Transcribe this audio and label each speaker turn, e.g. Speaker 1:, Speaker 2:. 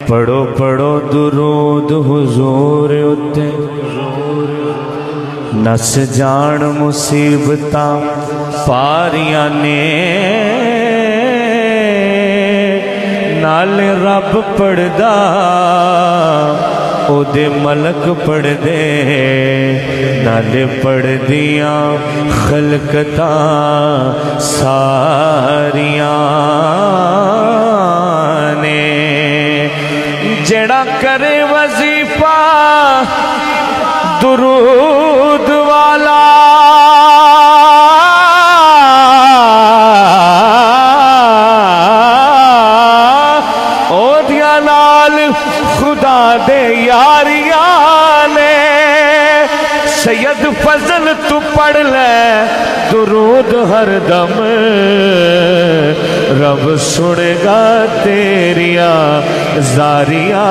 Speaker 1: पढ़ो पढ़ो दुरूद हुजूर उत्ते नस जान मुसीबतां पारियां ने नाल रब पढ़दा ओदे मलक पढ़दे नाले पढ़दियां खलकतां सारियां ने। जेड़ा करे वजीफा दुरूद वाला ओदिया नाल खुदा दे यारियां ने। सैयद फजल तू पढ़ ले दुरूद हर दम रब सुनेगा तेरिया जारियां